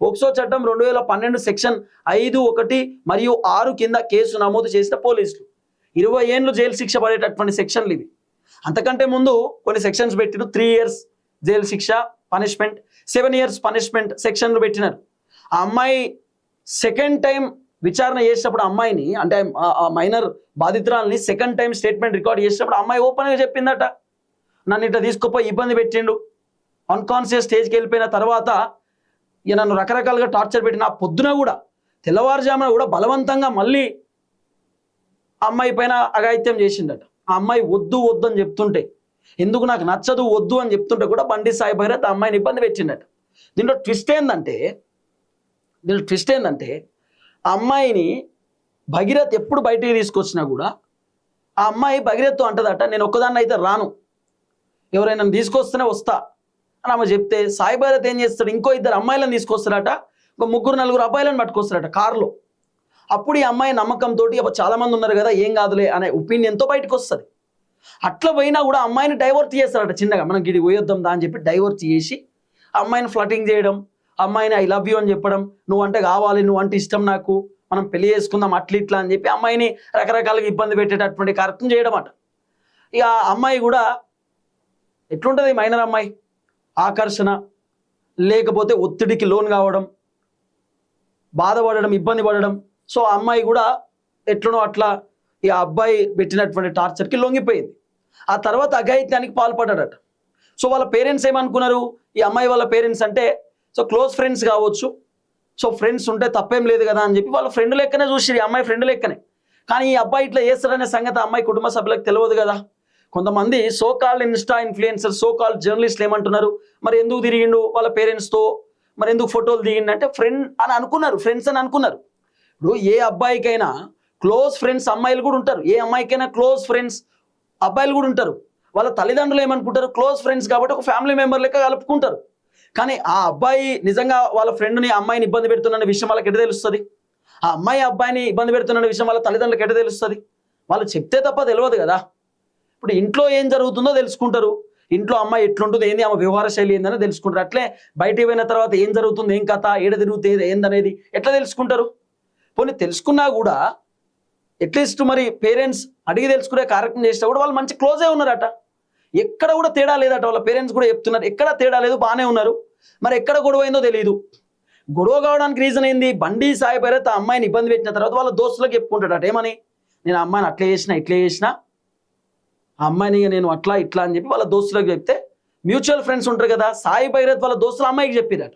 POCSO చట్టం 2012 section 5(1) మరియు 6 కింద కేసు నమోదు చేసిన పోలీసులు 20 ఏళ్ళు జైలు శిక్ష పడేటటువంటి సెక్షన్లు ఇవి. అంతకంటే ముందు కొన్ని సెక్షన్స్ పెట్టిన 3 years జైలు శిక్ష పనిష్మెంట్, 7 years పనిష్మెంట్ సెక్షన్లు పెట్టినారు. ఆ అమ్మాయి సెకండ్ టైం విచారణ చేసినప్పుడు అమ్మాయిని, అంటే ఆ మైనర్ బాధితురాలని సెకండ్ టైం స్టేట్మెంట్ రికార్డ్ చేసినప్పుడు అమ్మాయి ఓపెన్గా చెప్పిందట, నన్ను ఇట్లా తీసుకుపోయి ఇబ్బంది పెట్టిండు, అన్కాన్షియస్ స్టేజ్కి వెళ్ళిపోయిన తర్వాత నన్ను రకరకాలుగా టార్చర్ పెట్టిన. పొద్దున కూడా తెల్లవారుజామున కూడా బలవంతంగా మళ్ళీ అమ్మాయి పైన అఘాయిత్యం చేసిండట. ఆ అమ్మాయి వద్దు వద్దు అని చెప్తుంటే, ఎందుకు నాకు నచ్చదు వద్దు అని చెప్తుంటే కూడా బండి సాయి భైరత్ ఆ అమ్మాయిని ఇబ్బంది పెట్టిండట. దీంట్లో ట్విస్ట్ ఏంటంటే ఆ అమ్మాయిని భగీరథ్ ఎప్పుడు బయటికి తీసుకొచ్చినా కూడా ఆ అమ్మాయి భగీరథ్తో అంటదట, నేను ఒక్కదాన్ని అయితే రాను, ఎవరైనా తీసుకొస్తేనే వస్తా అని ఆమె చెప్తే, సాయి భైరత్ ఏం చేస్తాడు, ఇంకో 2 అమ్మాయిలను తీసుకొస్తారట, ఇంకో 3-4 అబ్బాయిలను పట్టుకొస్తారట కారులో. అప్పుడు ఈ అమ్మాయి నమ్మకంతో చాలా మంది ఉన్నారు కదా ఏం కాదులే అనే ఒపీనియన్తో బయటకు వస్తుంది. అట్లా పోయినా కూడా అమ్మాయిని డైవర్ట్ చేస్తారట చిన్నగా, మనం గిడి పోయొద్దాం దా అని చెప్పి డైవర్ట్ చేసి అమ్మాయిని ఫ్లటింగ్ చేయడం, అమ్మాయిని ఐ లవ్ యూ అని చెప్పడం, నువ్వంటే కావాలి, నువ్వంటే ఇష్టం నాకు, మనం పెళ్లి చేసుకుందాం అట్లా ఇట్లా అని చెప్పి అమ్మాయిని రకరకాలుగా ఇబ్బంది పెట్టేటటువంటి కార్యక్రమం చేయడం అట. ఇక ఆ అమ్మాయి కూడా ఎట్లుంటుంది, మైనర్ అమ్మాయి ఆకర్షణ లేకపోతే ఒత్తిడికి లోన్ కావడం, బాధపడడం, ఇబ్బంది పడడం. సో ఆ అమ్మాయి కూడా ఎట్లనో అట్లా ఈ అబ్బాయి పెట్టినటువంటి టార్చర్కి లొంగిపోయింది. ఆ తర్వాత అఘాయిత్యానికి పాల్పడ్డాడట. సో వాళ్ళ పేరెంట్స్ ఏమనుకున్నారు, ఈ అమ్మాయి వాళ్ళ పేరెంట్స్ అంటే సో క్లోజ్ ఫ్రెండ్స్ కావచ్చు, సో ఫ్రెండ్స్ ఉంటే తప్పేం లేదు కదా అని చెప్పి వాళ్ళ ఫ్రెండ్ లెక్కనే చూసి, అమ్మాయి ఫ్రెండ్ లెక్కనే. కానీ ఈ అబ్బాయి ఇట్లా చేస్తాడనే సంగతి అమ్మాయి కుటుంబ సభ్యులకు తెలియదు కదా. కొంతమంది so called Insta influencer, so called జర్నలిస్టులు ఏమంటున్నారు, మరి ఎందుకు తిరిగిండు వాళ్ళ పేరెంట్స్తో, మరి ఎందుకు ఫోటోలు దిగిండు అంటే ఫ్రెండ్ అని అనుకున్నారు, ఫ్రెండ్స్ అని అనుకున్నారు. ఇప్పుడు ఏ అబ్బాయికైనా క్లోజ్ ఫ్రెండ్స్ అమ్మాయిలు కూడా ఉంటారు, ఏ అమ్మాయికైనా క్లోజ్ ఫ్రెండ్స్ అబ్బాయిలు కూడా ఉంటారు. వాళ్ళ తల్లిదండ్రులు ఏమనుకుంటారు, క్లోజ్ ఫ్రెండ్స్ కాబట్టి ఒక ఫ్యామిలీ మెంబర్ లెక్క కలుపుకుంటారు. కానీ ఆ అబ్బాయి నిజంగా వాళ్ళ ఫ్రెండ్ని అమ్మాయిని ఇబ్బంది పెడుతున్న విషయం వాళ్ళకి ఎట తెలుస్తుంది, ఆ అమ్మాయి అబ్బాయిని ఇబ్బంది పెడుతున్న విషయం వాళ్ళ తల్లిదండ్రులకు ఎట తెలుస్తుంది, వాళ్ళు చెప్తే తప్ప తెలియదు కదా. ఇప్పుడు ఇంట్లో ఏం జరుగుతుందో తెలుసుకుంటారు, ఇంట్లో అమ్మాయి ఎట్లుంటుంది ఏంది, ఆమె వ్యవహార శైలి ఏందని తెలుసుకుంటారు. అట్లే బయటికి పోయిన తర్వాత ఏం జరుగుతుంది, ఏం కథ, ఏడ తిరుగుతుంది ఏందనేది ఎట్లా తెలుసుకుంటారు. పోనీ తెలుసుకున్నా కూడా అట్లీస్ట్ మరి పేరెంట్స్ అడిగి తెలుసుకునే కార్యక్రమం చేసినా కూడా వాళ్ళు మంచి క్లోజే ఉన్నారట, ఎక్కడ కూడా తేడా లేదట. వాళ్ళ పేరెంట్స్ కూడా చెప్తున్నారు ఎక్కడ తేడా లేదు, బాగానే ఉన్నారు. మరి ఎక్కడ గొడవ అయిందో తెలియదు. గొడవ కావడానికి రీజన్ ఏంది, బండి సాయి భైరత్ ఆ అమ్మాయిని ఇబ్బంది పెట్టిన తర్వాత వాళ్ళ దోస్తులకు చెప్పుకుంటాడట, ఏమని, నేను ఆ అమ్మాయిని అట్లా చేసిన ఇట్లా చేసిన, ఆ అమ్మాయిని నేను అట్లా ఇట్లా అని చెప్పి వాళ్ళ దోస్తులకు చెప్తే, మ్యూచువల్ ఫ్రెండ్స్ ఉంటారు కదా సాయి భైరత్ వాళ్ళ దోస్తులు అమ్మాయికి చెప్పిరట.